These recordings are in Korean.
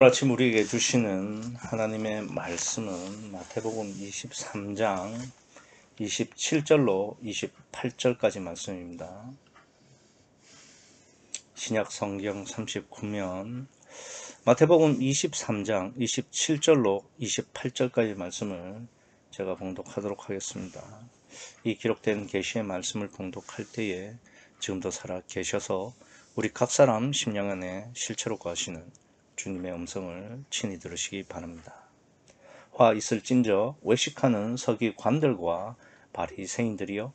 아침 우리에게 주시는 하나님의 말씀은 마태복음 23장 27절로 28절까지 말씀입니다. 신약 성경 39면 마태복음 23장 27절로 28절까지 말씀을 제가 봉독하도록 하겠습니다. 이 기록된 계시의 말씀을 봉독할 때에 지금도 살아 계셔서 우리 각 사람 심령 안에 실체로 거하시는 주님의 음성을 친히 들으시기 바랍니다. 화 있을진저 외식하는 서기관들과 바리새인들이여,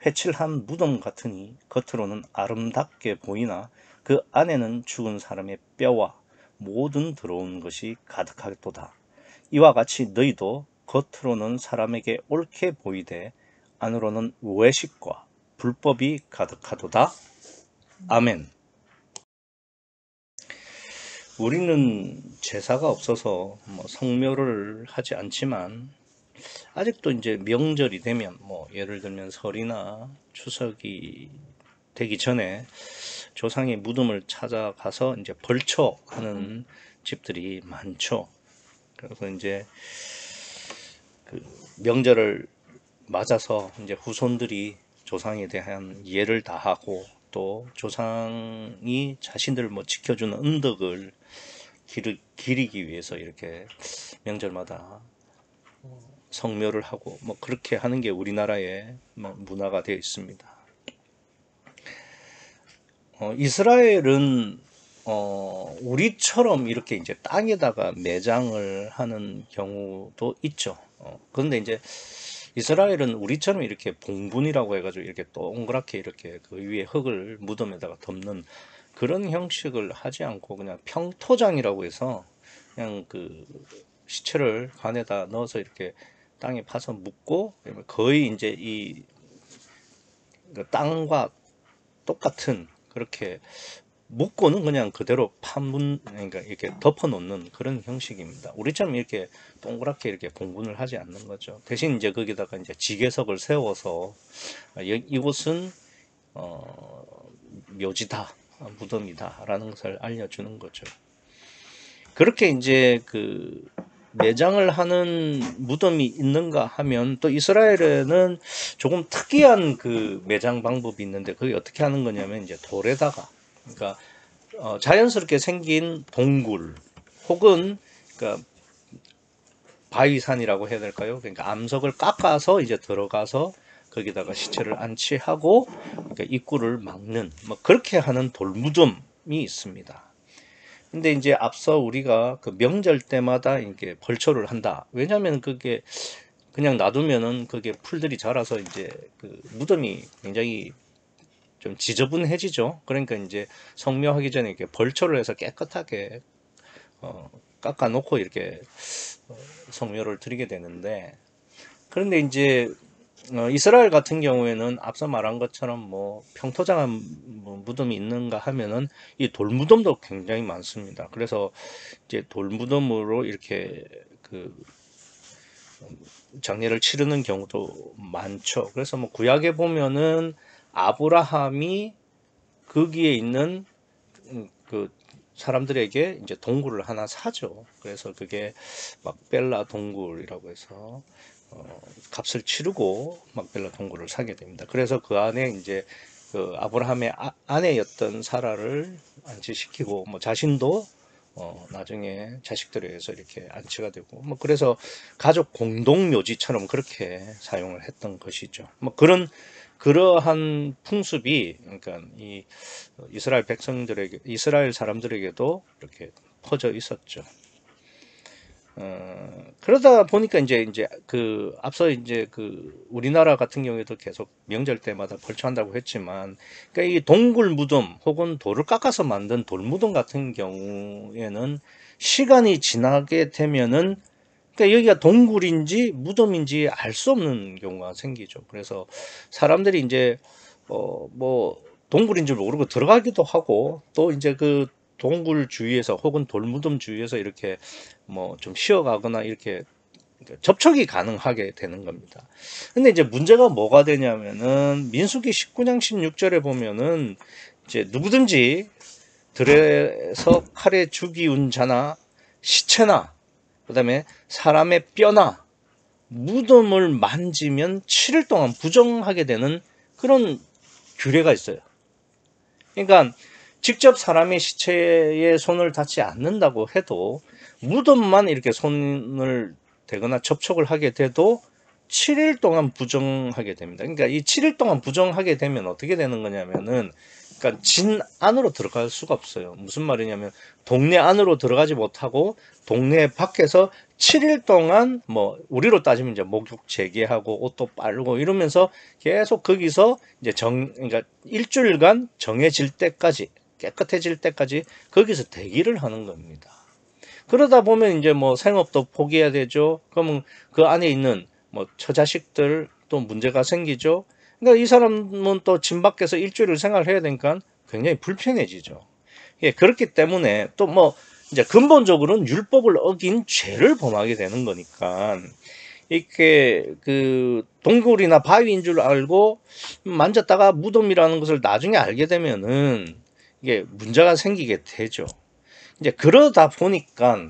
회칠한 무덤 같으니 겉으로는 아름답게 보이나 그 안에는 죽은 사람의 뼈와 모든 더러운 것이 가득하도다. 이와 같이 너희도 겉으로는 사람에게 옳게 보이되 안으로는 외식과 불법이 가득하도다. 아멘. 우리는 제사가 없어서 성묘를 하지 않지만 아직도 이제 명절이 되면 예를 들면 설이나 추석이 되기 전에 조상의 무덤을 찾아가서 이제 벌초하는 집들이 많죠. 그래서 이제 그 명절을 맞아서 이제 후손들이 조상에 대한 예를 다하고 또 조상이 자신들을 지켜주는 은덕을 기리기 위해서 이렇게 명절마다 성묘를 하고 그렇게 하는 게 우리나라의 문화가 되어 있습니다. 이스라엘은 우리처럼 이렇게 이제 땅에다가 매장을 하는 경우도 있죠. 그런데 이제 이스라엘은 우리처럼 이렇게 봉분이라고 해가지고 이렇게 동그랗게 이렇게 그 위에 흙을 무덤에다가 덮는 그런 형식을 하지 않고 그냥 평토장이라고 해서 그냥 그 시체를 관에다 넣어서 이렇게 땅에 파서 묻고 거의 이제 이 땅과 똑같은 그렇게 묻고는 그냥 그대로 그러니까 이렇게 덮어 놓는 그런 형식입니다. 우리처럼 이렇게 동그랗게 이렇게 봉분을 하지 않는 거죠. 대신 이제 거기다가 이제 지게석을 세워서 이곳은 묘지다, 무덤이다 라는 것을 알려주는 거죠. 그렇게 이제 그 매장을 하는 무덤이 있는가 하면 또 이스라엘에는 조금 특이한 그 매장 방법이 있는데 그게 어떻게 하는 거냐면 이제 돌에다가 그러니까 자연스럽게 생긴 동굴 혹은 그러니까 바위산이라고 해야 될까요? 그러니까 암석을 깎아서 이제 들어가서 거기다가 시체를 안치하고 그러니까 입구를 막는 그렇게 하는 돌무덤이 있습니다. 근데 이제 앞서 우리가 그 명절 때마다 이렇게 벌초를 한다. 왜냐하면 그게 그냥 놔두면은 그게 풀들이 자라서 이제 그 무덤이 굉장히 좀 지저분해지죠. 그러니까 이제 성묘하기 전에 이렇게 벌초를 해서 깨끗하게 깎아놓고 이렇게 성묘를 드리게 되는데, 그런데 이제 이스라엘 같은 경우에는 앞서 말한 것처럼 평토장한 무덤이 있는가 하면은 이 돌무덤도 굉장히 많습니다. 그래서 이제 돌무덤으로 이렇게 그 장례를 치르는 경우도 많죠. 그래서 구약에 보면은 아브라함이 거기에 있는 그 사람들에게 이제 동굴을 하나 사죠. 그래서 그게 막벨라 동굴이라고 해서 값을 치르고 막벨라 동굴을 사게 됩니다. 그래서 그 안에 이제 그 아브라함의 아내였던 사라를 안치시키고 자신도 나중에 자식들에 의해서 이렇게 안치가 되고 그래서 가족 공동 묘지처럼 그렇게 사용을 했던 것이죠. 그러한 풍습이 그러니까 이 이스라엘 백성들에게 이스라엘 사람들에게도 이렇게 퍼져 있었죠. 그러다 보니까 이제 그 앞서 이제 그 우리나라 같은 경우에도 계속 명절 때마다 벌초한다고 했지만, 그러니까 이 동굴 무덤 혹은 돌을 깎아서 만든 돌 무덤 같은 경우에는 시간이 지나게 되면은 그러니까 여기가 동굴인지 무덤인지 알 수 없는 경우가 생기죠. 그래서 사람들이 이제 동굴인 줄 모르고 들어가기도 하고 또 이제 그 동굴 주위에서 혹은 돌무덤 주위에서 이렇게 좀 쉬어가거나 이렇게 접촉이 가능하게 되는 겁니다. 근데 이제 문제가 뭐가 되냐면은 민수기 19장 16절에 보면은 이제 누구든지 들에서 칼에 죽이운 자나 시체나 그다음에 사람의 뼈나 무덤을 만지면 7일 동안 부정하게 되는 그런 규례가 있어요. 그러니까 직접 사람의 시체에 손을 닿지 않는다고 해도 무덤만 이렇게 손을 대거나 접촉을 하게 돼도 7일 동안 부정하게 됩니다. 그러니까 이 7일 동안 부정하게 되면 어떻게 되는 거냐면은, 그러니까 진 안으로 들어갈 수가 없어요. 무슨 말이냐면 동네 안으로 들어가지 못하고 동네 밖에서 7일 동안 뭐 우리로 따지면 이제 목욕 재개하고 옷도 빨고 이러면서 계속 거기서 이제 그러니까 일주일간 정해질 때까지, 깨끗해질 때까지 거기서 대기를 하는 겁니다. 그러다 보면 이제 뭐 생업도 포기해야 되죠. 그러면 그 안에 있는 뭐 처자식들 또 문제가 생기죠. 그러니까 이 사람은 또 집 밖에서 일주일을 생활해야 되니까 굉장히 불편해지죠. 예, 그렇기 때문에 또 뭐 이제 근본적으로는 율법을 어긴 죄를 범하게 되는 거니까 이렇게 그 동굴이나 바위인 줄 알고 만졌다가 무덤이라는 것을 나중에 알게 되면은 이게 문제가 생기게 되죠. 이제 그러다 보니까,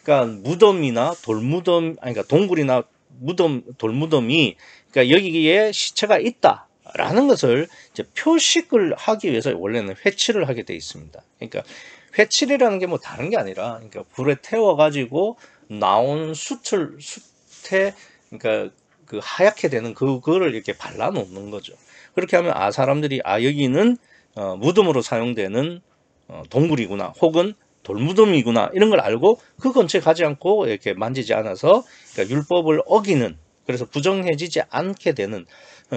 그러니까 무덤이나 돌무덤, 아니, 그러니까 동굴이나 무덤, 돌무덤이, 그러니까 여기에 시체가 있다라는 것을 이제 표식을 하기 위해서 원래는 회치를 하게 돼 있습니다. 그러니까 회칠이라는 게 뭐 다른 게 아니라, 그러니까 불에 태워가지고 나온 숯에, 그러니까 그 하얗게 되는 그거를 이렇게 발라 놓는 거죠. 그렇게 하면 사람들이 여기는 무덤으로 사용되는 동굴이구나, 혹은 돌무덤이구나, 이런 걸 알고 그 근처에 가지 않고 이렇게 만지지 않아서, 그러니까 율법을 어기는, 그래서 부정해지지 않게 되는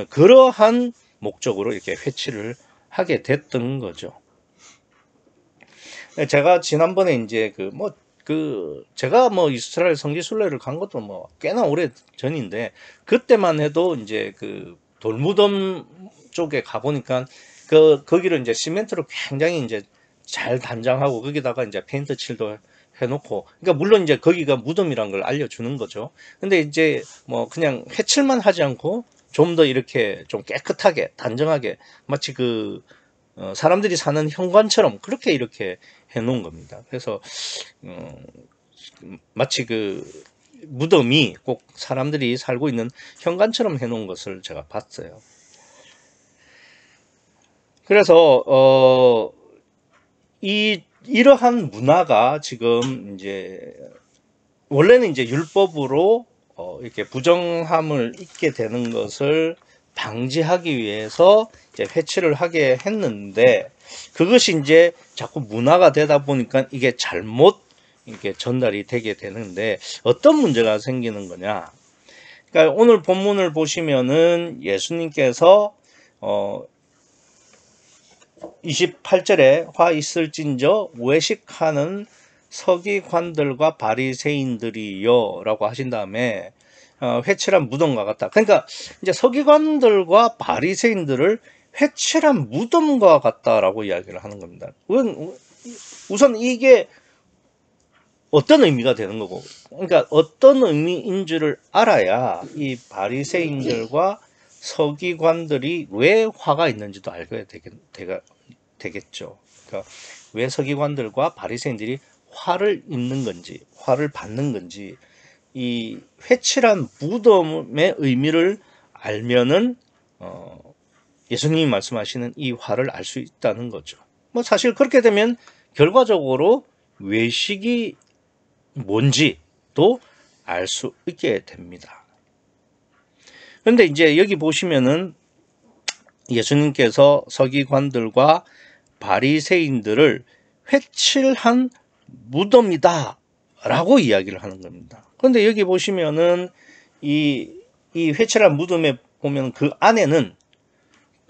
그러한 목적으로 이렇게 회치를 하게 됐던 거죠. 제가 지난번에 이제 제가 뭐 이스라엘 성지순례를 간 것도 뭐 꽤나 오래 전인데, 그때만 해도 이제 그 돌무덤 쪽에 가보니까 거기를 이제 시멘트로 굉장히 이제 잘 단장하고 거기다가 이제 페인트 칠도 해놓고, 그러니까 물론 이제 거기가 무덤이란 걸 알려주는 거죠. 근데 이제 뭐 그냥 해칠만 하지 않고 좀 더 이렇게 좀 깨끗하게 단정하게, 마치 사람들이 사는 현관처럼 그렇게 이렇게 해놓은 겁니다. 그래서 마치 무덤이 꼭 사람들이 살고 있는 현관처럼 해놓은 것을 제가 봤어요. 그래서 이러한 문화가 지금 이제 원래는 이제 율법으로 이렇게 부정함을 잊게 되는 것을 방지하기 위해서 이제 회치를 하게 했는데, 그것이 이제 자꾸 문화가 되다 보니까 이게 잘못 이렇게 전달이 되게 되는데 어떤 문제가 생기는 거냐? 그러니까 오늘 본문을 보시면은 예수님께서 28절에 화 있을진저 외식하는 서기관들과 바리새인들이요 라고 하신 다음에 회칠한 무덤과 같다. 그러니까 이제 서기관들과 바리새인들을 회칠한 무덤과 같다라고 이야기를 하는 겁니다. 우선 이게 어떤 의미가 되는 거고, 그러니까 어떤 의미인 줄을 알아야 이 바리새인들과 서기관들이 왜 화가 있는지도 알게 되겠죠. 그러니까 왜 서기관들과 바리새인들이 화를 입는 건지, 화를 받는 건지, 이 회칠한 무덤의 의미를 알면은 예수님이 말씀하시는 이 화를 알 수 있다는 거죠. 뭐 사실 그렇게 되면 결과적으로 외식이 뭔지도 알 수 있게 됩니다. 그런데 이제 여기 보시면은 예수님께서 서기관들과 바리새인들을 회칠한 무덤이다 라고 이야기를 하는 겁니다. 그런데 여기 보시면은 이 회칠한 무덤에 보면 그 안에는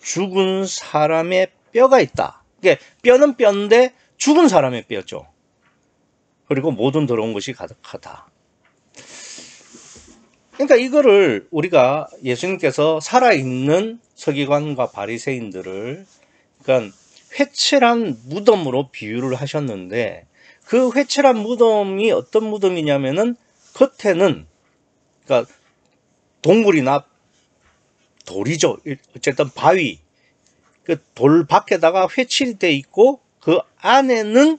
죽은 사람의 뼈가 있다. 이게 뼈는 뼈인데 죽은 사람의 뼈죠. 그리고 모든 더러운 것이 가득하다. 그러니까 이거를 우리가 예수님께서 살아있는 서기관과 바리새인들을, 그러니까 회칠한 무덤으로 비유를 하셨는데, 그 회칠한 무덤이 어떤 무덤이냐면은 겉에는, 그러니까 동굴이나 돌이죠. 어쨌든 바위, 그 돌 밖에다가 회칠이 돼 있고 그 안에는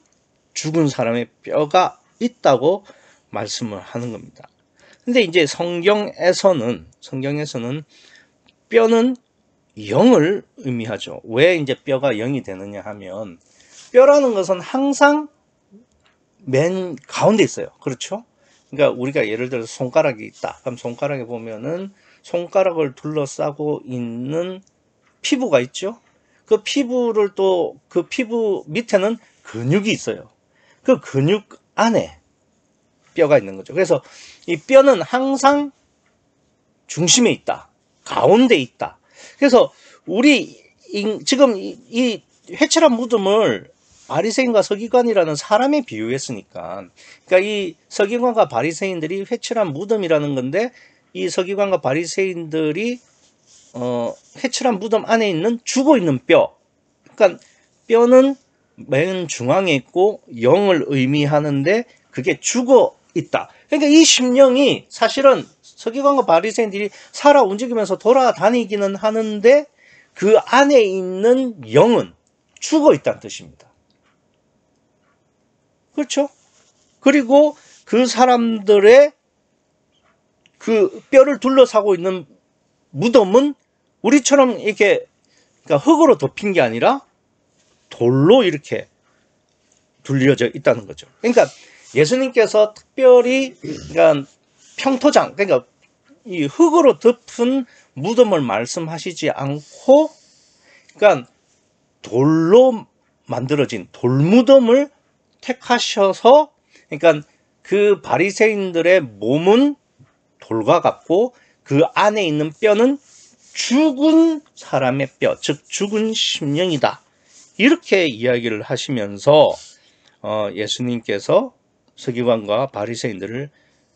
죽은 사람의 뼈가 있다고 말씀을 하는 겁니다. 근데 이제 성경에서는 뼈는 영을 의미하죠. 왜 이제 뼈가 영이 되느냐 하면, 뼈라는 것은 항상 맨 가운데 있어요. 그렇죠? 그러니까 우리가 예를 들어서 손가락이 있다. 그럼 손가락에 보면은 손가락을 둘러싸고 있는 피부가 있죠. 그 피부를 또 그 피부 밑에는 근육이 있어요. 그 근육 안에 뼈가 있는 거죠. 그래서 이 뼈는 항상 중심에 있다. 가운데 있다. 그래서 우리 지금 이 회칠한 무덤을 바리새인과 서기관이라는 사람에 비유했으니까, 그러니까 이 서기관과 바리새인들이 회칠한 무덤이라는 건데, 이 서기관과 바리새인들이 회칠한 무덤 안에 있는 죽어 있는 뼈. 그러니까 뼈는 맨 중앙에 있고 영을 의미하는데 그게 죽어 있다. 그러니까 이 심령이 사실은 서기관과 바리새인들이 살아 움직이면서 돌아다니기는 하는데 그 안에 있는 영은 죽어 있다는 뜻입니다. 그렇죠? 그리고 그 사람들의 그 뼈를 둘러싸고 있는 무덤은 우리처럼 이렇게, 그러니까 흙으로 덮인 게 아니라 돌로 이렇게 둘려져 있다는 거죠. 그러니까 예수님께서 특별히, 그러니까 평토장, 그러니까 이 흙으로 덮은 무덤을 말씀하시지 않고, 그러니까 돌로 만들어진 돌무덤을 택하셔서, 그러니까 그 바리새인들의 몸은 돌과 같고 그 안에 있는 뼈는 죽은 사람의 뼈, 즉 죽은 심령이다. 이렇게 이야기를 하시면서 예수님께서 서기관과 바리새인들을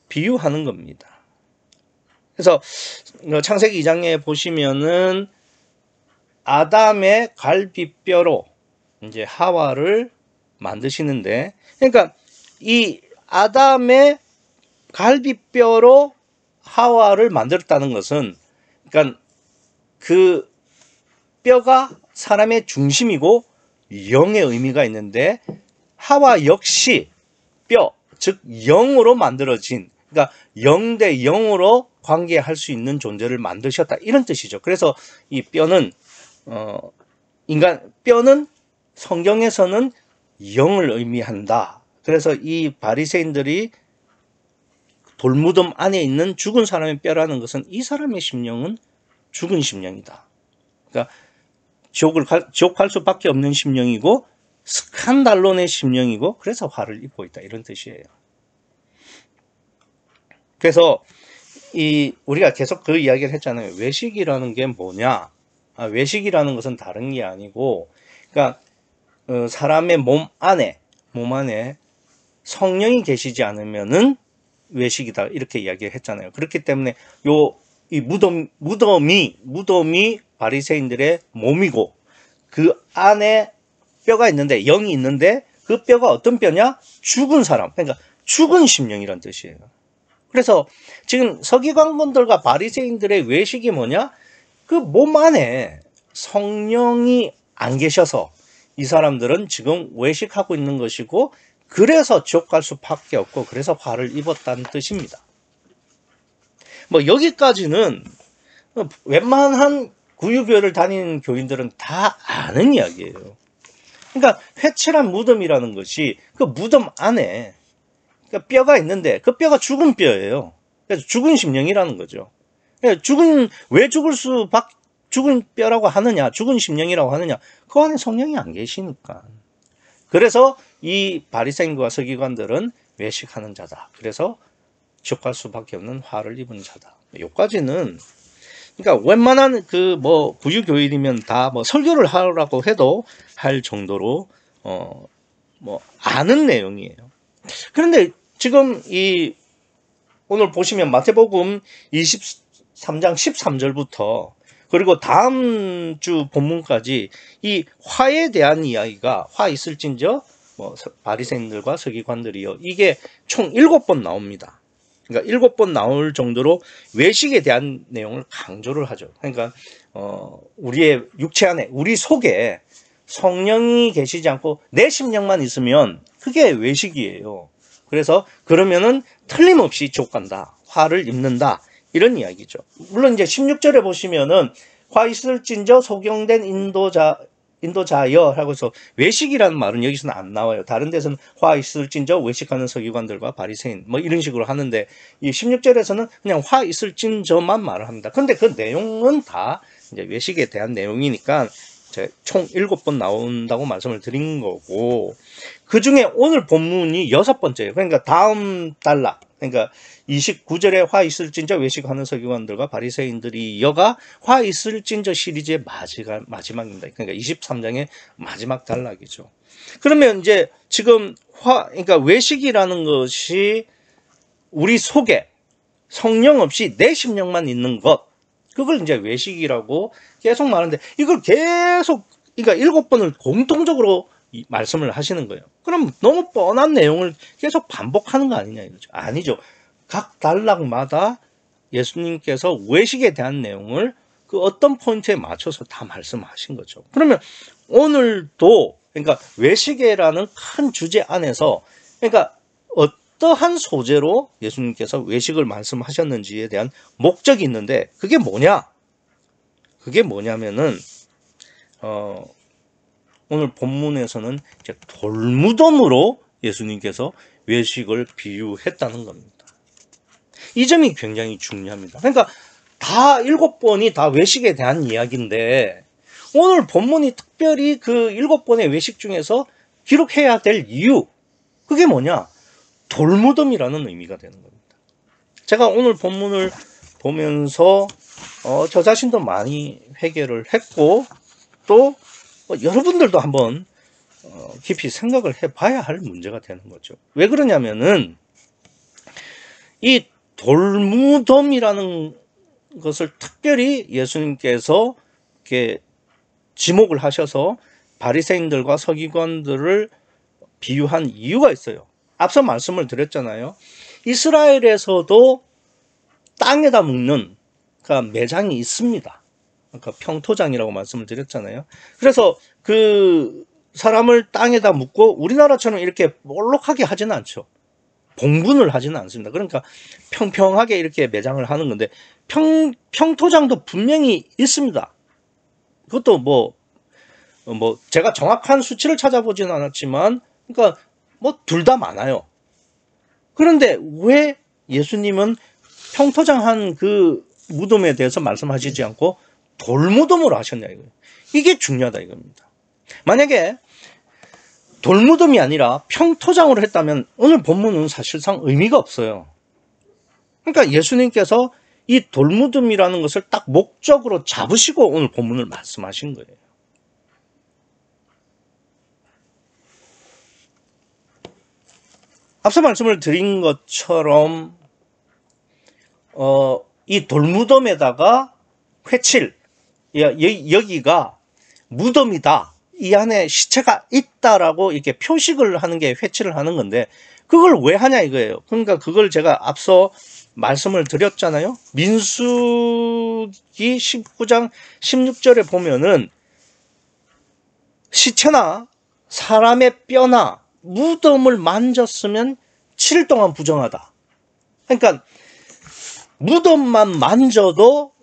비유하는 겁니다. 그래서 창세기 2장에 보시면은 아담의 갈비뼈로 이제 하와를 만드시는데, 그러니까 이 아담의 갈비뼈로 하와를 만들었다는 것은, 그러니까 그 뼈가 사람의 중심이고 영의 의미가 있는데, 하와 역시 뼈, 즉 영으로 만들어진, 그러니까 영 대 영으로 관계할 수 있는 존재를 만드셨다, 이런 뜻이죠. 그래서 이 뼈는 뼈는 성경에서는 영을 의미한다. 그래서 이 바리새인들이 돌무덤 안에 있는 죽은 사람의 뼈라는 것은 이 사람의 심령은 죽은 심령이다. 그러니까 지옥 갈 수밖에 없는 심령이고 스칸달론의 심령이고, 그래서 화를 입고 있다, 이런 뜻이에요. 그래서 우리가 계속 그 이야기를 했잖아요. 외식이라는 게 뭐냐? 외식이라는 것은 다른 게 아니고, 그러니까 사람의 몸 안에 성령이 계시지 않으면은 외식이다, 이렇게 이야기를 했잖아요. 그렇기 때문에 이 무덤이 바리새인들의 몸이고 그 안에 뼈가 있는데, 영이 있는데, 그 뼈가 어떤 뼈냐? 죽은 사람, 그러니까 죽은 심령이란 뜻이에요. 그래서 지금 서기관들과 바리새인들의 외식이 뭐냐? 그 몸 안에 성령이 안 계셔서 이 사람들은 지금 외식하고 있는 것이고, 그래서 지옥 갈 수밖에 없고, 그래서 화를 입었다는 뜻입니다. 뭐 여기까지는 웬만한 구유교회를 다니는 교인들은 다 아는 이야기예요. 그러니까 회칠한 무덤이라는 것이 그 무덤 안에, 그러니까 뼈가 있는데 그 뼈가 죽은 뼈예요. 그래서 죽은 심령이라는 거죠. 왜 죽은 뼈라고 하느냐, 죽은 심령이라고 하느냐, 그 안에 성령이 안 계시니까. 그래서 이 바리새인과 서기관들은 외식하는 자다. 그래서 지옥 갈 수밖에 없는 화를 입은 자다. 여기까지는, 그러니까 웬만한 구유 교인이면 다 설교를 하라고 해도 할 정도로 아는 내용이에요. 그런데 지금 오늘 보시면 마태복음 23장 13절부터 그리고 다음 주 본문까지 이 화에 대한 이야기가, 화 있을진저 바리새인들과 서기관들이요, 이게 총 7번 나옵니다. 그러니까 7번 나올 정도로 외식에 대한 내용을 강조를 하죠. 그러니까 우리의 육체 안에, 우리 속에 성령이 계시지 않고 내 심령만 있으면 그게 외식이에요. 그래서 그러면은 틀림없이 지옥 간다. 화를 입는다. 이런 이야기죠. 물론 이제 16절에 보시면은 화 있을진저 소경된 인도자여 하고 해서 외식이라는 말은 여기서는 안 나와요. 다른 데서는 화 있을진저 외식하는 서기관들과 바리새인 뭐 이런 식으로 하는데 이 16절에서는 그냥 화 있을진저만 말을 합니다. 근데 그 내용은 다 이제 외식에 대한 내용이니까 총 7번 나온다고 말씀을 드린 거고, 그 중에 오늘 본문이 6번째예요. 그러니까 다음 단락, 그러니까 29절에 화 있을진저 외식하는 서기관들과 바리새인들이 여가 화 있을진저 시리즈의 마지막입니다. 그러니까 23장의 마지막 단락이죠. 그러면 이제 지금 그러니까 외식이라는 것이 우리 속에 성령 없이 내 심령만 있는 것, 그걸 이제 외식이라고 계속 말하는데, 이걸 계속, 그러니까 7번을 공통적으로 말씀을 하시는 거예요. 그럼 너무 뻔한 내용을 계속 반복하는 거 아니냐 이거죠. 아니죠. 각 단락마다 예수님께서 외식에 대한 내용을 그 어떤 포인트에 맞춰서 다 말씀하신 거죠. 그러면 오늘도, 그러니까 외식이라는 큰 주제 안에서, 그러니까 어떠한 소재로 예수님께서 외식을 말씀하셨는지에 대한 목적이 있는데, 그게 뭐냐? 그게 뭐냐면은 오늘 본문에서는 이제 돌무덤으로 예수님께서 외식을 비유했다는 겁니다. 이 점이 굉장히 중요합니다. 그러니까 다 7번이 다 외식에 대한 이야기인데, 오늘 본문이 특별히 그 7번의 외식 중에서 기록해야 될 이유, 그게 뭐냐? 돌무덤이라는 의미가 되는 겁니다. 제가 오늘 본문을 보면서 저 자신도 많이 회개를 했고, 또 여러분들도 한번 깊이 생각을 해봐야 할 문제가 되는 거죠. 왜 그러냐면은 이 돌무덤이라는 것을 특별히 예수님께서 이렇게 지목을 하셔서 바리새인들과 서기관들을 비유한 이유가 있어요. 앞서 말씀을 드렸잖아요. 이스라엘에서도 땅에다 묵는 그러니까 매장이 있습니다. 그러니까 평토장이라고 말씀을 드렸잖아요. 그래서 그 사람을 땅에다 묻고 우리나라처럼 이렇게 볼록하게 하지는 않죠. 봉분을 하지는 않습니다. 그러니까 평평하게 이렇게 매장을 하는 건데, 평토장도 분명히 있습니다. 그것도 뭐 제가 정확한 수치를 찾아보지는 않았지만, 그러니까 뭐 둘 다 많아요. 그런데 왜 예수님은 평토장한 그 무덤에 대해서 말씀하시지 않고 돌무덤으로 하셨냐 이거예요. 이게 중요하다 이겁니다. 만약에 돌무덤이 아니라 평토장으로 했다면 오늘 본문은 사실상 의미가 없어요. 그러니까 예수님께서 이 돌무덤이라는 것을 딱 목적으로 잡으시고 오늘 본문을 말씀하신 거예요. 앞서 말씀을 드린 것처럼 이 돌무덤에다가 회칠, 여기가 무덤이다, 이 안에 시체가 있다라고 이렇게 표식을 하는 게 회칠을 하는 건데, 그걸 왜 하냐 이거예요. 그러니까 그걸 제가 앞서 말씀을 드렸잖아요. 민수기 19장 16절에 보면은 시체나 사람의 뼈나 무덤을 만졌으면 7일 동안 부정하다. 그러니까 무덤만 만져도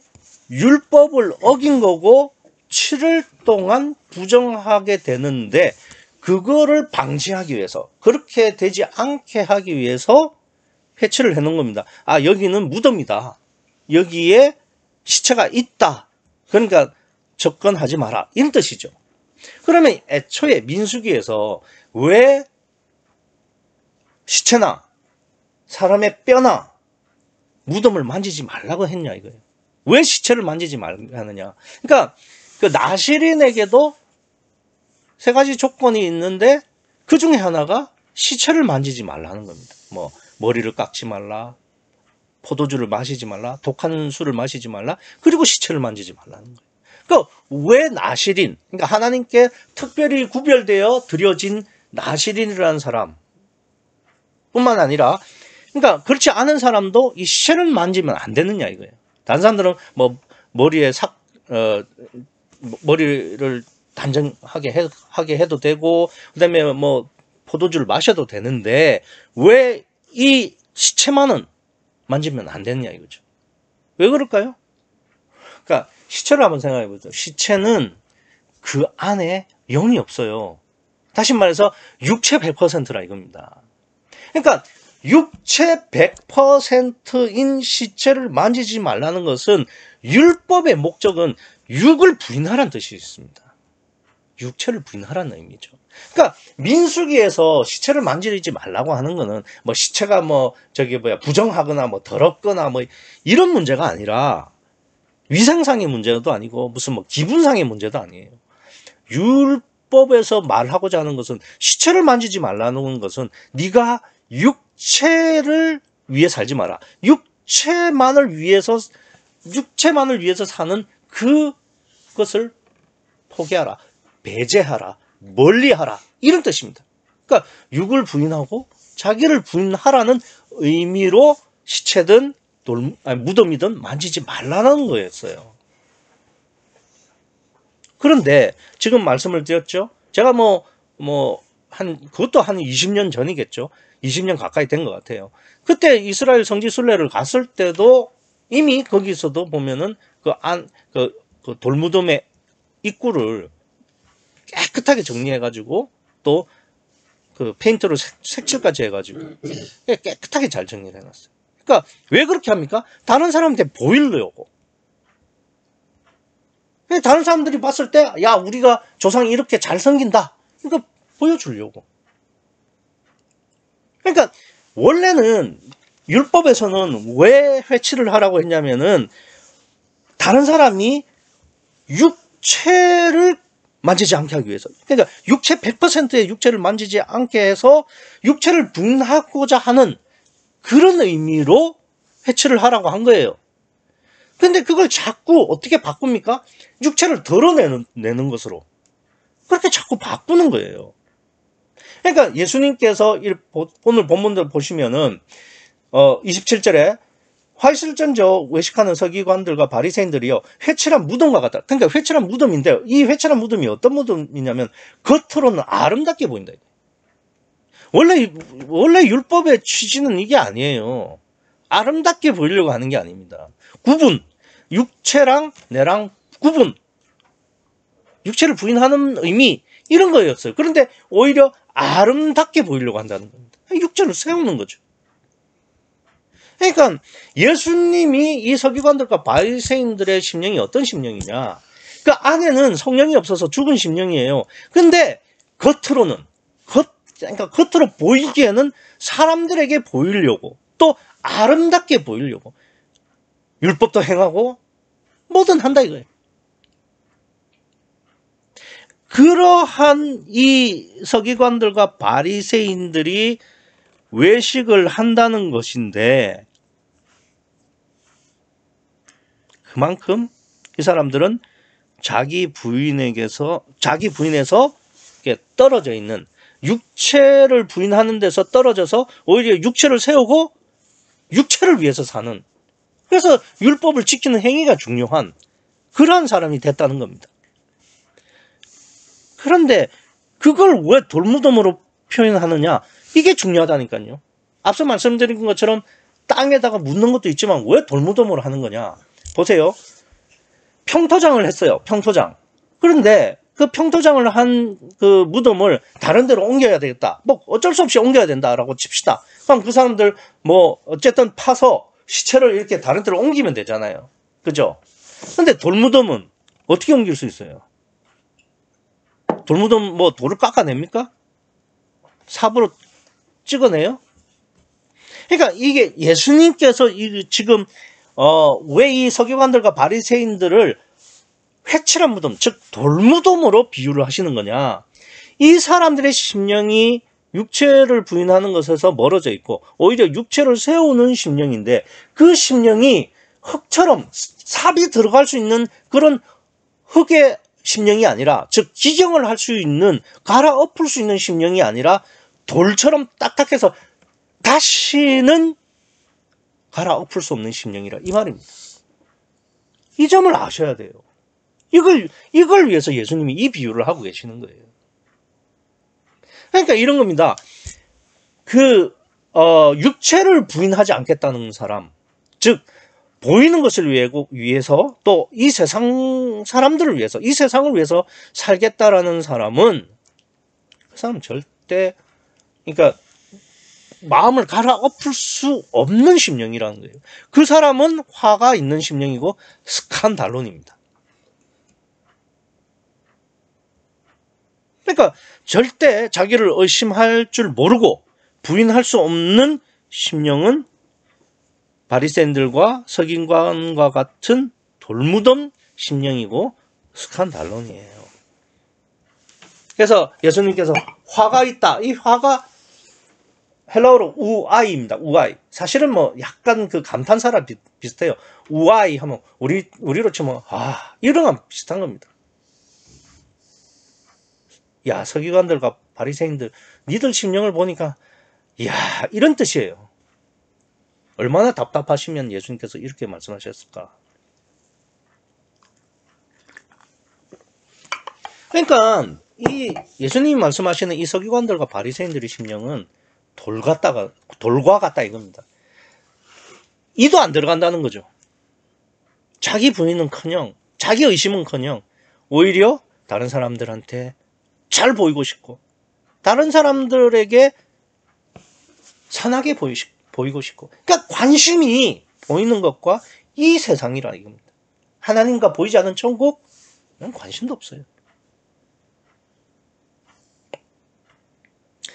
율법을 어긴 거고 7일 동안 부정하게 되는데, 그거를 방지하기 위해서, 그렇게 되지 않게 하기 위해서 회치를 해놓은 겁니다. 아, 여기는 무덤이다, 여기에 시체가 있다, 그러니까 접근하지 마라, 이런 뜻이죠. 그러면 애초에 민수기에서 왜 시체나 사람의 뼈나 무덤을 만지지 말라고 했냐 이거예요. 왜 시체를 만지지 말라고 하느냐. 그러니까 그 나시린에게도 3가지 조건이 있는데, 그 중에 하나가 시체를 만지지 말라는 겁니다. 뭐 머리를 깎지 말라, 포도주를 마시지 말라, 독한 술을 마시지 말라, 그리고 시체를 만지지 말라는 거예요. 그러니까 왜 나시린, 그러니까 하나님께 특별히 구별되어 드려진 나시린이라는 사람 뿐만 아니라, 그러니까 그렇지 않은 사람도 이 시체를 만지면 안 되느냐 이거예요. 다른 사람들은 뭐 머리에 머리를 단정하게 해도 되고, 그다음에 뭐 포도주를 마셔도 되는데 왜 이 시체만은 만지면 안 되느냐 이거죠. 왜 그럴까요? 그러니까 시체를 한번 생각해 보세요. 시체는 그 안에 영이 없어요. 다시 말해서 육체 100%라 이겁니다. 그러니까 육체 100%인 시체를 만지지 말라는 것은 율법의 목적은 육을 부인하라는 뜻이 있습니다. 육체를 부인하라는 의미죠. 그러니까 민수기에서 시체를 만지지 말라고 하는 거는 뭐 시체가 뭐 저기 뭐야 부정하거나 뭐 더럽거나 뭐 이런 문제가 아니라 위생상의 문제도 아니고 무슨 뭐 기분상의 문제도 아니에요. 율법에서 말하고자 하는 것은 시체를 만지지 말라는 것은 네가 육체를 위해 살지 마라. 육체만을 위해서 사는 그것을 포기하라. 배제하라. 멀리하라. 이런 뜻입니다. 그러니까 육을 부인하고 자기를 부인하라는 의미로 시체든 무덤이든 만지지 말라는 거였어요. 그런데 지금 말씀을 드렸죠. 제가 그것도 한 20년 전이겠죠. 20년 가까이 된 것 같아요. 그때 이스라엘 성지 순례를 갔을 때도 이미 거기서도 보면은 그 돌무덤의 입구를 깨끗하게 정리해가지고 또 그 페인트로 색칠까지 해가지고 깨끗하게 잘 정리를 해놨어요. 그러니까 왜 그렇게 합니까? 다른 사람한테 보이려고. 다른 사람들이 봤을 때, 야, 우리가 조상이 이렇게 잘 섬긴다. 그러니까 보여주려고. 그러니까 원래는 율법에서는 왜 회치를 하라고 했냐면은 다른 사람이 육체를 만지지 않게 하기 위해서. 그러니까 육체 100%의 육체를 만지지 않게 해서 육체를 부인하고자 하는 그런 의미로 회치를 하라고 한 거예요. 근데 그걸 자꾸 어떻게 바꿉니까? 육체를 드러내는 것으로. 그렇게 자꾸 바꾸는 거예요. 그러니까 예수님께서 오늘 본문들 보시면은 27절에 화이슬전저 외식하는 서기관들과 바리새인들이요 회칠한 무덤과 같다. 그러니까 회칠한 무덤인데 이 회칠한 무덤이 어떤 무덤이냐면 겉으로는 아름답게 보인다. 원래 율법의 취지는 이게 아니에요. 아름답게 보이려고 하는 게 아닙니다. 구분, 육체랑 내랑 구분, 육체를 부인하는 의미 이런 거였어요. 그런데 오히려 아름답게 보이려고 한다는 겁니다. 육체를 세우는 거죠. 그러니까 예수님이 이 서기관들과 바리새인들의 심령이 어떤 심령이냐? 그 안에는 성령이 없어서 죽은 심령이에요. 근데 겉으로 보이기에는 사람들에게 보이려고 또 아름답게 보이려고 율법도 행하고 뭐든 한다 이거예요. 그러한 이 서기관들과 바리새인들이 외식을 한다는 것인데 그만큼 이 사람들은 자기 부인에서 떨어져 있는 육체를 부인하는 데서 떨어져서 오히려 육체를 세우고 육체를 위해서 사는, 그래서 율법을 지키는 행위가 중요한 그러한 사람이 됐다는 겁니다. 그런데 그걸 왜 돌무덤으로 표현하느냐? 이게 중요하다니까요. 앞서 말씀드린 것처럼 땅에다가 묻는 것도 있지만 왜 돌무덤으로 하는 거냐? 보세요. 평토장을 했어요. 평토장. 그런데 그 평토장을 한 그 무덤을 다른 데로 옮겨야 되겠다. 뭐 어쩔 수 없이 옮겨야 된다라고 칩시다. 그럼 그 사람들 뭐 어쨌든 파서 시체를 이렇게 다른 데로 옮기면 되잖아요. 그죠? 근데 돌무덤은 어떻게 옮길 수 있어요? 돌무덤 뭐 돌을 깎아냅니까? 삽으로 찍어내요? 그러니까 이게 예수님께서 지금 왜 이 서기관들과 바리새인들을 회칠한 무덤, 즉 돌무덤으로 비유를 하시는 거냐? 이 사람들의 심령이 육체를 부인하는 것에서 멀어져 있고 오히려 육체를 세우는 심령인데 그 심령이 흙처럼 삽이 들어갈 수 있는 그런 흙의 심령이 아니라, 즉 기경을 할 수 있는, 갈아엎을 수 있는 심령이 아니라 돌처럼 딱딱해서 다시는 갈아엎을 수 없는 심령이라 이 말입니다. 이 점을 아셔야 돼요. 이걸 위해서 예수님이 이 비유를 하고 계시는 거예요. 그러니까 이런 겁니다. 육체를 부인하지 않겠다는 사람, 즉 보이는 것을 위해서 또 이 세상 사람들을 위해서, 이 세상을 위해서 살겠다라는 사람은 그 사람 절대, 그러니까 마음을 갈아엎을 수 없는 심령이라는 거예요. 그 사람은 화가 있는 심령이고 스칸달론입니다. 그러니까 절대 자기를 의심할 줄 모르고 부인할 수 없는 심령은 바리새인들과 서기관과 같은 돌무덤 심령이고 스칸달론이에요. 그래서 예수님께서 화가 있다. 이 화가 헬라어로 우아이입니다. 우아이. 사실은 뭐 약간 그 감탄사랑 비슷해요. 우아이 하면 우리로 치면 이런 건 비슷한 겁니다. 야, 서기관들과 바리새인들 니들 심령을 보니까 이런 뜻이에요. 얼마나 답답하시면 예수님께서 이렇게 말씀하셨을까. 그러니까 이 예수님이 말씀하시는 이 서기관들과 바리새인들의 심령은 돌과 같다 이겁니다. 이도 안 들어간다는 거죠. 자기 부인은커녕, 자기 의심은커녕 오히려 다른 사람들한테 잘 보이고 싶고, 다른 사람들에게 선하게 보이고 싶고, 그러니까 관심이 보이는 것과 이 세상이라 이겁니다. 하나님과 보이지 않은 천국은 관심도 없어요.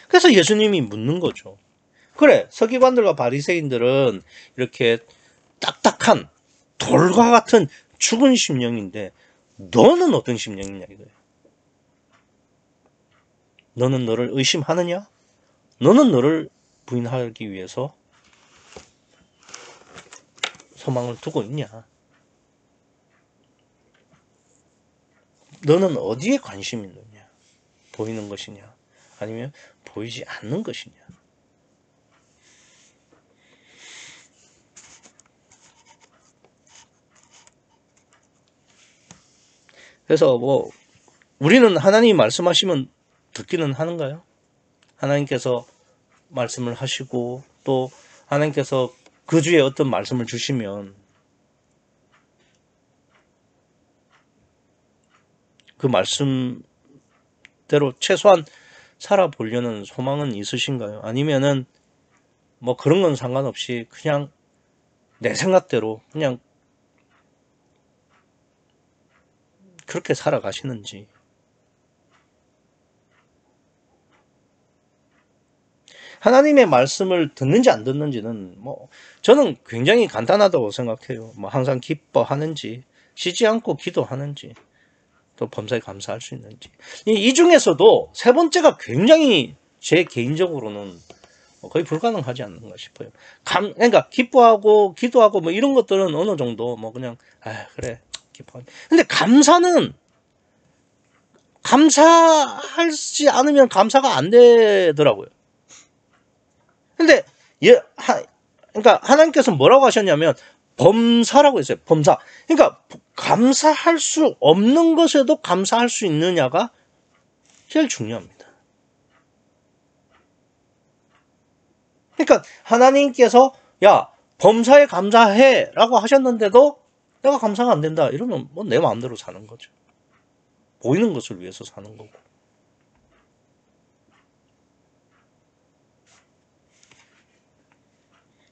그래서 예수님이 묻는 거죠. 그래, 서기관들과 바리새인들은 이렇게 딱딱한 돌과 같은 죽은 심령인데 너는 어떤 심령이냐 이거예요. 너는 너를 의심하느냐? 너는 너를 부인하기 위해서 소망을 두고 있냐? 너는 어디에 관심이 있느냐? 보이는 것이냐? 아니면 보이지 않는 것이냐? 그래서 우리는 하나님이 말씀하시면 듣기는 하는가요? 하나님께서 말씀을 하시고 또 하나님께서 그 주에 어떤 말씀을 주시면 그 말씀대로 최소한 살아보려는 소망은 있으신가요? 아니면은 그런 건 상관없이 그냥 내 생각대로 그냥 그렇게 살아가시는지. 하나님의 말씀을 듣는지 안 듣는지는 저는 굉장히 간단하다고 생각해요. 항상 기뻐하는지, 쉬지 않고 기도하는지, 또 범사에 감사할 수 있는지. 이 중에서도 세 번째가 굉장히 제 개인적으로는 거의 불가능하지 않는가 싶어요. 그러니까 기뻐하고 기도하고 이런 것들은 어느 정도 그냥 그래 기뻐. 근데 감사는 감사하지 않으면 감사가 안 되더라고요. 근데 그러니까 하나님께서 뭐라고 하셨냐면 범사라고 했어요. 범사. 그러니까 감사할 수 없는 것에도 감사할 수 있느냐가 제일 중요합니다. 그러니까 하나님께서 범사에 감사해 라고 하셨는데도 내가 감사가 안 된다 이러면 내 마음대로 사는 거죠. 보이는 것을 위해서 사는 거고.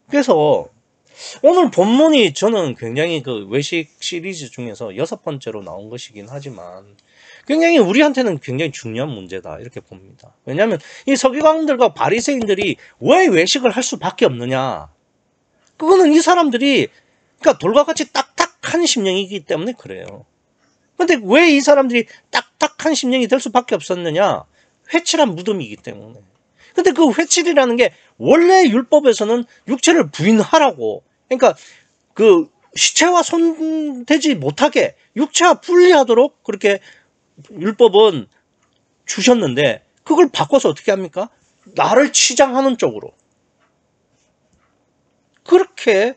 그래서 오늘 본문이 저는 굉장히 그 외식 시리즈 중에서 6번째로 나온 것이긴 하지만 굉장히 우리한테는 굉장히 중요한 문제다 이렇게 봅니다. 왜냐하면 이 서기관들과 바리새인들이 왜 외식을 할 수밖에 없느냐, 그거는 이 사람들이 그러니까 돌과 같이 딱딱한 심령이기 때문에 그래요. 근데 왜 이 사람들이 딱딱한 심령이 될 수밖에 없었느냐? 회칠한 무덤이기 때문에. 근데 그 회칠이라는 게 원래 율법에서는 육체를 부인하라고, 그러니까 그 시체와 손대지 못하게 육체와 분리하도록 그렇게 율법은 주셨는데 그걸 바꿔서 어떻게 합니까? 나를 치장하는 쪽으로 그렇게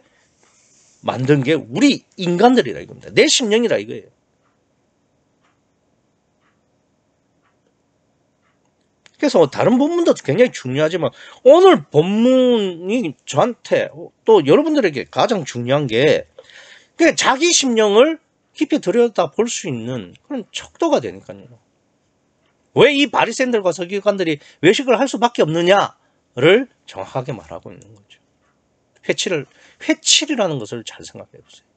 만든 게 우리 인간들이라 이겁니다. 내 심령이라 이거예요. 그래서 다른 본문도 굉장히 중요하지만 오늘 본문이 저한테 또 여러분들에게 가장 중요한 게 자기 심령을 깊이 들여다 볼 수 있는 그런 척도가 되니까요. 왜 이 바리새인들과 서기관들이 외식을 할 수밖에 없느냐를 정확하게 말하고 있는 거죠. 회칠이라는 것을 잘 생각해 보세요.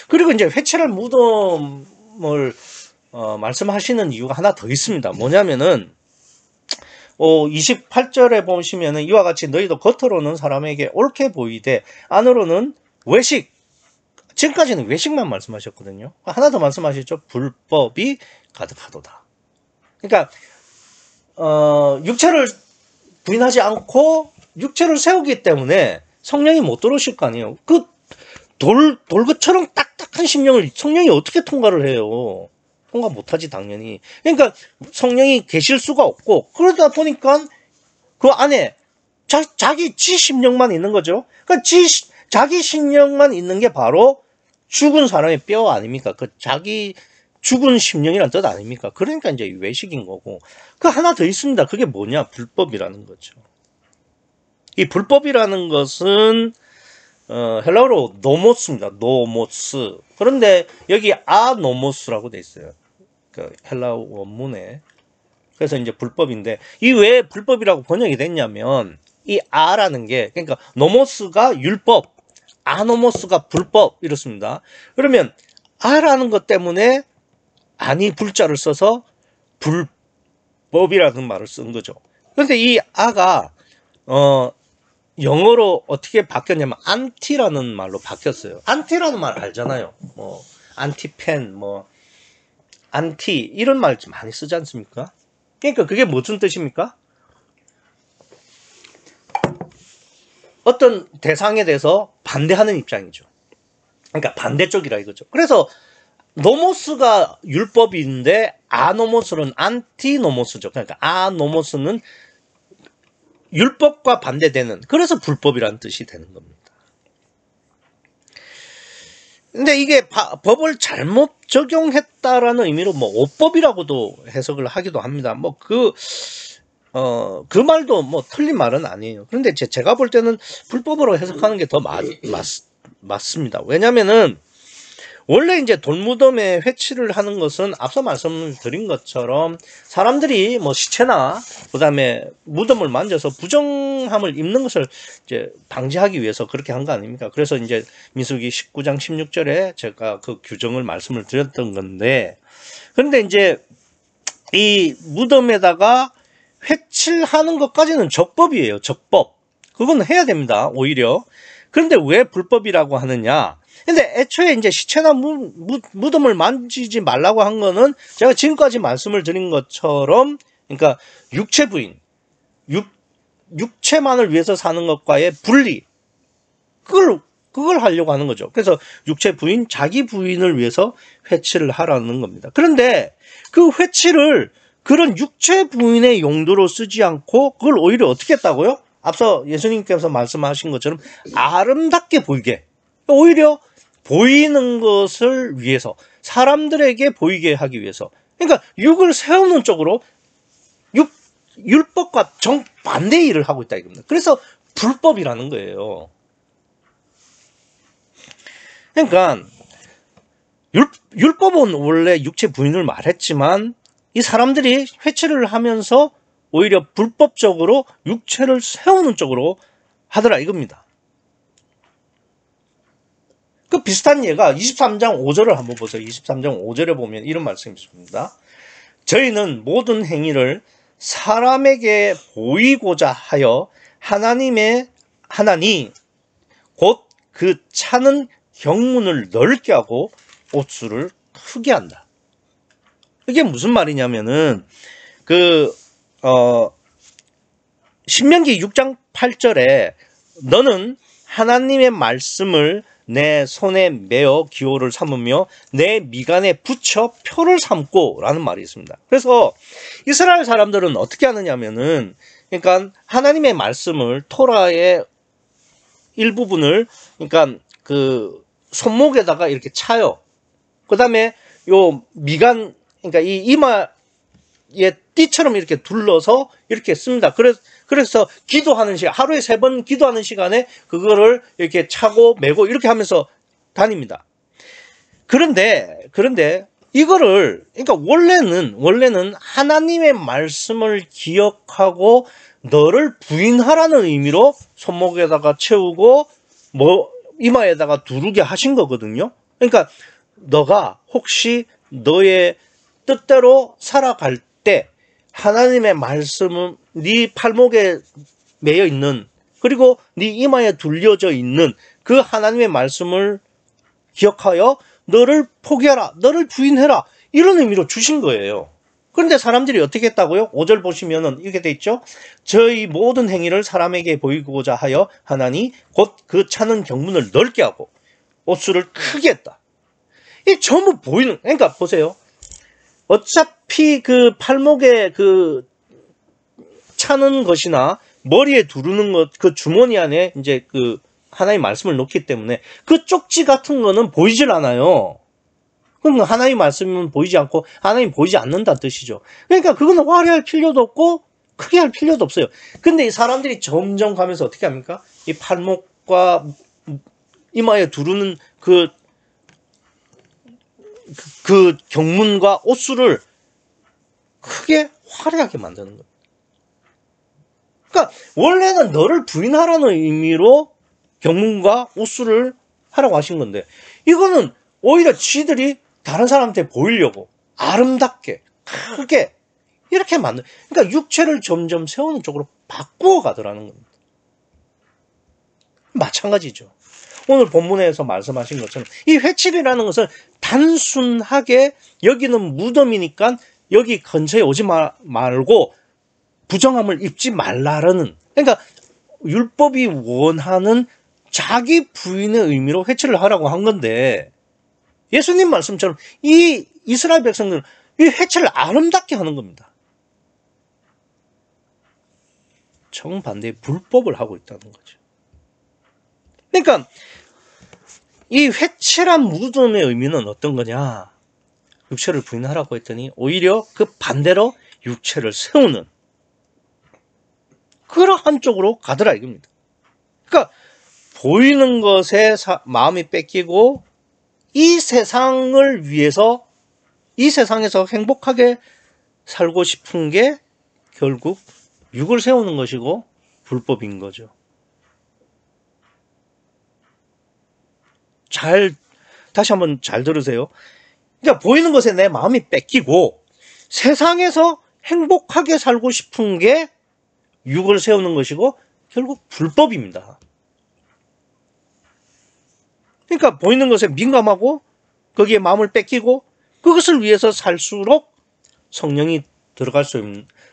그리고 이제 회칠할 무덤을 말씀하시는 이유가 하나 더 있습니다. 뭐냐면은 28절에 보시면은 이와 같이 너희도 겉으로는 사람에게 옳게 보이되 안으로는 외식. 지금까지는 외식만 말씀하셨거든요. 하나 더 말씀하셨죠. 불법이 가득하도다. 그러니까 육체를 부인하지 않고 육체를 세우기 때문에 성령이 못 들어오실 거 아니에요. 그 돌것처럼 딱딱한 심령을 성령이 어떻게 통과를 해요? 통과 못하지 당연히. 그러니까 성령이 계실 수가 없고 그러다 보니까 그 안에 자기 지 심령만 있는 거죠. 그러니까 자기 심령만 있는 게 바로 죽은 사람의 뼈 아닙니까? 그 자기 죽은 심령이란 뜻 아닙니까? 그러니까 이제 외식인 거고. 그 하나 더 있습니다. 그게 뭐냐? 불법이라는 거죠. 이 불법이라는 것은 헬라어로 노모스입니다. 노모스. 그런데 여기 아노모스라고 돼 있어요. 그 헬라어 원문에. 그래서 이제 불법인데 이 왜 불법이라고 번역이 됐냐면 이 아라는 게 그러니까 노모스가 율법, 아노모스가 불법 이렇습니다. 그러면 아라는 것 때문에 아니 불자를 써서 불법이라는 말을 쓴 거죠. 그런데 이 아가 영어로 어떻게 바뀌었냐면 안티라는 말로 바뀌었어요. 안티라는 말 알잖아요. 뭐 안티펜, 뭐 안티 이런 말 많이 쓰지 않습니까? 그러니까 그게 무슨 뜻입니까? 어떤 대상에 대해서 반대하는 입장이죠. 그러니까 반대쪽이라 이거죠. 그래서 노모스가 율법인데 아노모스는 안티노모스죠. 그러니까 아노모스는 율법과 반대되는, 그래서 불법이라는 뜻이 되는 겁니다. 근데 이게 법을 잘못 적용했다라는 의미로 뭐 오법이라고도 해석을 하기도 합니다. 뭐 그 말도 뭐 틀린 말은 아니에요. 그런데 제가 볼 때는 불법으로 해석하는 게 더 맞습니다. 왜냐면은 원래 이제 돌무덤에 회치를 하는 것은 앞서 말씀드린 것처럼 사람들이 뭐 시체나 그다음에 무덤을 만져서 부정함을 입는 것을 이제 방지하기 위해서 그렇게 한 거 아닙니까? 그래서 이제 민수기 19장 16절에 제가 그 규정을 말씀을 드렸던 건데, 그런데 이제 이 무덤에다가 회칠하는 것까지는 적법이에요. 적법. 그건 해야 됩니다. 오히려. 그런데 왜 불법이라고 하느냐? 근데 애초에 이제 시체나 무덤을 만지지 말라고 한 거는 제가 지금까지 말씀을 드린 것처럼, 그러니까 육체 부인, 육체만을 위해서 사는 것과의 분리, 그걸 하려고 하는 거죠. 그래서 육체 부인, 자기 부인을 위해서 회치를 하라는 겁니다. 그런데 그 회치를 그런 육체 부인의 용도로 쓰지 않고 그걸 오히려 어떻게 했다고요? 앞서 예수님께서 말씀하신 것처럼 아름답게 보이게, 오히려 보이는 것을 위해서, 사람들에게 보이게 하기 위해서, 그러니까 육을 세우는 쪽으로 율법과 정반대의 일을 하고 있다 이겁니다. 그래서 불법이라는 거예요. 그러니까 율법은 원래 육체 부인을 말했지만 이 사람들이 회치를 하면서 오히려 불법적으로 육체를 세우는 쪽으로 하더라 이겁니다. 그 비슷한 예가 23장 5절을 한번 보세요. 23장 5절에 보면 이런 말씀이 있습니다. 저희는 모든 행위를 사람에게 보이고자 하여 하나니 곧 그 차는 경문을 넓게 하고 옷수를 크게 한다. 이게 무슨 말이냐면은 신명기 6장 8절에 너는 하나님의 말씀을 내 손에 메어 기호를 삼으며 내 미간에 붙여 표를 삼고 라는 말이 있습니다. 그래서 이스라엘 사람들은 어떻게 하느냐면은, 그러니까 하나님의 말씀을, 토라의 일부분을, 그러니까 손목에다가 이렇게 차요. 그 다음에 요 미간, 그러니까 이 이마에 띠처럼 이렇게 둘러서 이렇게 씁니다. 그래서 기도하는 시간, 하루에 3번 기도하는 시간에 그거를 이렇게 차고 메고 이렇게 하면서 다닙니다. 그런데 이거를, 그러니까 원래는 하나님의 말씀을 기억하고 너를 부인하라는 의미로 손목에다가 채우고 이마에다가 두르게 하신 거거든요. 그러니까 너가 혹시 너의 뜻대로 살아갈 때 하나님의 말씀은 네 팔목에 매여 있는, 그리고 네 이마에 둘려져 있는 그 하나님의 말씀을 기억하여 너를 포기하라, 너를 부인해라, 이런 의미로 주신 거예요. 그런데 사람들이 어떻게 했다고요? 5절 보시면은 이렇게 돼 있죠. 저희 모든 행위를 사람에게 보이고자 하여 하나니 곧 그 차는 경문을 넓게 하고 옷수를 크게 했다. 이 전부 보이는, 그러니까 보세요. 어차피 그 팔목에 그 차는 것이나 머리에 두르는 것, 그 주머니 안에 이제 그 하나님의 말씀을 놓기 때문에 그 쪽지 같은 거는 보이질 않아요. 그러니까 하나님의 말씀은 보이지 않고 하나님 보이지 않는다는 뜻이죠. 그러니까 그거는 화려할 필요도 없고 크게 할 필요도 없어요. 근데 이 사람들이 점점 가면서 어떻게 합니까? 이 팔목과 이마에 두르는 그 경문과 옷수를 크게 화려하게 만드는 겁니다. 그러니까 원래는 너를 부인하라는 의미로 경문과 옷수를 하라고 하신 건데, 이거는 오히려 지들이 다른 사람한테 보이려고 아름답게 크게 이렇게 만든, 그러니까 육체를 점점 세우는 쪽으로 바꾸어 가더라는 겁니다. 마찬가지죠. 오늘 본문에서 말씀하신 것처럼 이 회칠이라는 것은 단순하게 여기는 무덤이니까 여기 근처에 오지 말고 부정함을 입지 말라라는, 그러니까 율법이 원하는 자기 부인의 의미로 회칠을 하라고 한 건데, 예수님 말씀처럼 이 이스라엘 백성들은 이 회칠을 아름답게 하는 겁니다. 정반대의 불법을 하고 있다는 거죠. 그러니까 이 회칠한 무덤의 의미는 어떤 거냐? 육체를 부인하라고 했더니 오히려 그 반대로 육체를 세우는 그러한 쪽으로 가더라 이겁니다. 그러니까 보이는 것에 마음이 뺏기고 이 세상을 위해서, 이 세상에서 행복하게 살고 싶은 게 결국 육을 세우는 것이고 불법인 거죠. 다시 한번 잘 들으세요. 그러니까 보이는 것에 내 마음이 뺏기고 세상에서 행복하게 살고 싶은 게 육을 세우는 것이고 결국 불법입니다. 그러니까 보이는 것에 민감하고 거기에 마음을 뺏기고 그것을 위해서 살수록 성령이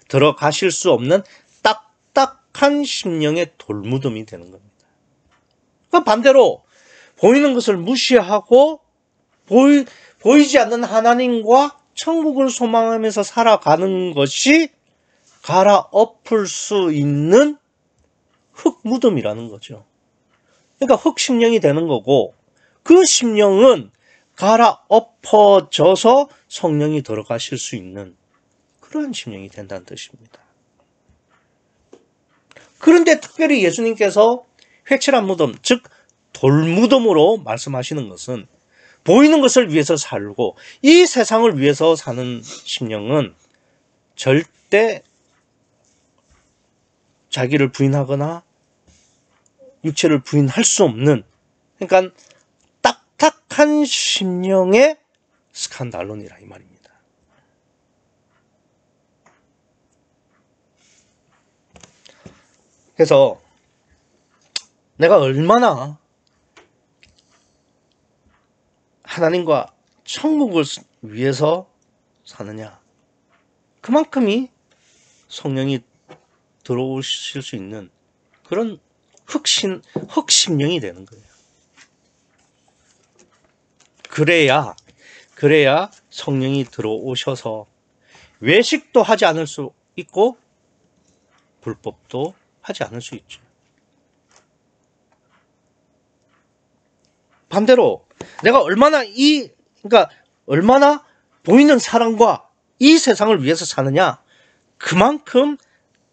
들어가실 수 없는 딱딱한 심령의 돌무덤이 되는 겁니다. 그러니까 반대로 보이는 것을 무시하고 보이지 않는 하나님과 천국을 소망하면서 살아가는 것이 갈아엎을 수 있는 흙무덤이라는 거죠. 그러니까 흙심령이 되는 거고, 그 심령은 갈아엎어져서 성령이 들어가실 수 있는 그러한 심령이 된다는 뜻입니다. 그런데 특별히 예수님께서 회칠한 무덤, 즉 돌무덤으로 말씀하시는 것은 보이는 것을 위해서 살고 이 세상을 위해서 사는 심령은 절대 자기를 부인하거나 육체를 부인할 수 없는, 그러니까 딱딱한 심령의 스칸달론이라 이 말입니다. 그래서 내가 얼마나 하나님과 천국을 위해서 사느냐, 그만큼이 성령이 들어오실 수 있는 그런 흑심령이 되는 거예요. 그래야 성령이 들어오셔서 외식도 하지 않을 수 있고 불법도 하지 않을 수 있죠. 반대로 내가 그러니까 얼마나 보이는 사랑과 이 세상을 위해서 사느냐, 그만큼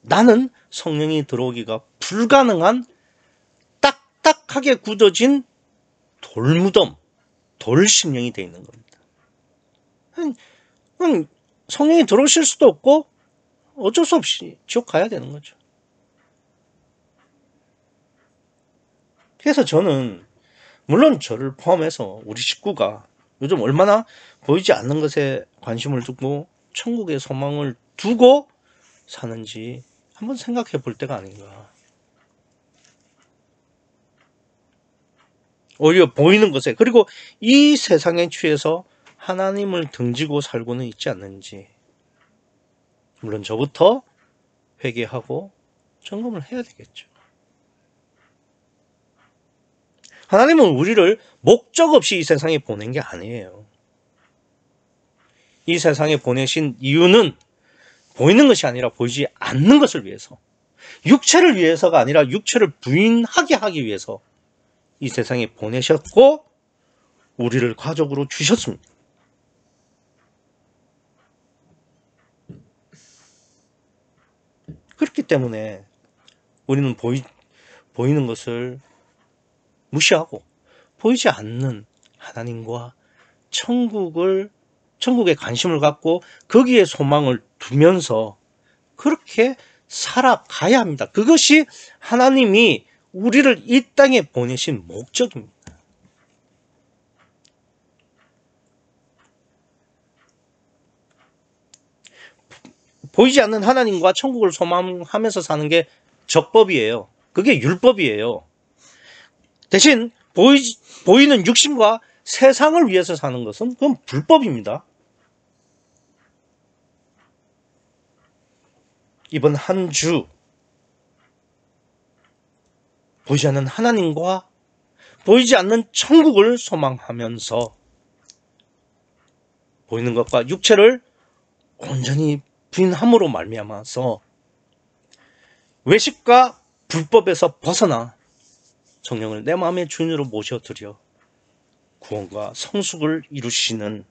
나는 성령이 들어오기가 불가능한 딱딱하게 굳어진 돌무덤, 돌심령이 되어 있는 겁니다. 성령이 들어오실 수도 없고 어쩔 수 없이 지옥 가야 되는 거죠. 그래서 저는 물론 저를 포함해서 우리 식구가 요즘 얼마나 보이지 않는 것에 관심을 두고 천국의 소망을 두고 사는지 한번 생각해 볼 때가 아닌가. 오히려 보이는 것에, 그리고 이 세상에 취해서 하나님을 등지고 살고는 있지 않는지, 물론 저부터 회개하고 점검을 해야 되겠죠. 하나님은 우리를 목적 없이 이 세상에 보낸 게 아니에요. 이 세상에 보내신 이유는 보이는 것이 아니라 보이지 않는 것을 위해서, 육체를 위해서가 아니라 육체를 부인하게 하기 위해서 이 세상에 보내셨고 우리를 가족으로 주셨습니다. 그렇기 때문에 우리는 보이는 것을 무시하고 보이지 않는 하나님과 천국에 관심을 갖고 거기에 소망을 두면서 그렇게 살아가야 합니다. 그것이 하나님이 우리를 이 땅에 보내신 목적입니다. 보이지 않는 하나님과 천국을 소망하면서 사는 게 적법이에요. 그게 율법이에요. 대신 보이는 육신과 세상을 위해서 사는 것은 그건 불법입니다. 이번 한 주 보이지 않는 하나님과 보이지 않는 천국을 소망하면서 보이는 것과 육체를 온전히 부인함으로 말미암아서 외식과 불법에서 벗어나 성령을 내 마음의 주인으로 모셔드려 구원과 성숙을 이루시는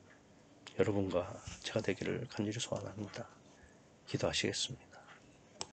여러분과 제가 되기를 간절히 소원합니다. 기도하시겠습니다.